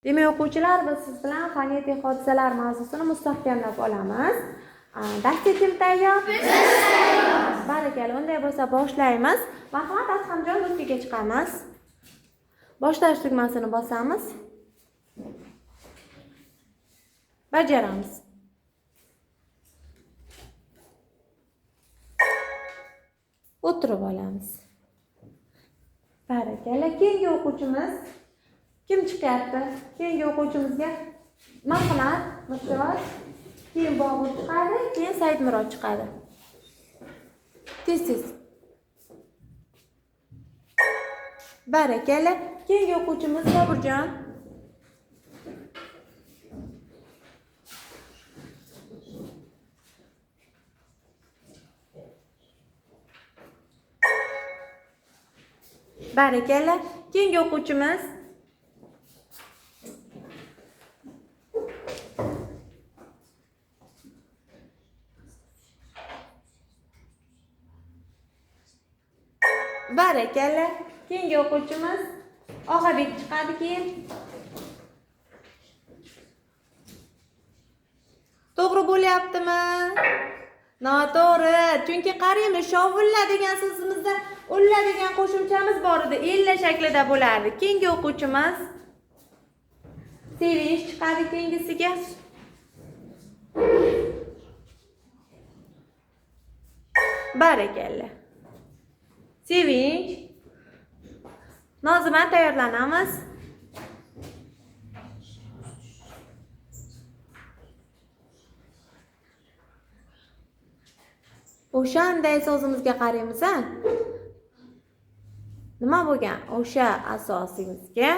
Demak, o'quvchilar, biz siz bilan fonetik hodisalar mavzusini mustahkamlab olamiz. Darsga kim tayyor? Biz tayyor. Barakalla, unday bo'lsa boshlaymiz. Marhamat, Adhamjon, do'stiga chiqamiz. Boshlash tugmasini bosamiz. Bajaramiz. O'tirib olamiz. Barakalla, keyingi o'quvchimiz kim chiqyapti? Keyingi o'quvchimizga Mahmat Mirziyoyev, keyin Bobur chiqadi, keyin Saidmurod chiqadi. Tez. Barakalla, keyingi o'quvchimiz Boburjon. Barakalla, keyingi o'quvchimiz Barakalla, keyingi o'quvchimiz Og'abek chiqadi keyin. To'g'ri bo'lyaptimi? Noto'g'ri. Chunki qaraymiz, shovulla degan so'zimizda ulla degan qo'shimchamiz bor edi, ella shaklida bo'lardi. Keyingi o'quvchimiz Sevinch chiqadi keyingisiga. Barakalla. Sevinch. Nozima, tayyorlanamiz. O'shanday so'zimizga qaraymiz-a? Nima bo'lgan? O'sha asosimizga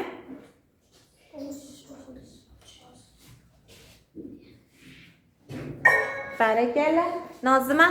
barakalla. Nozima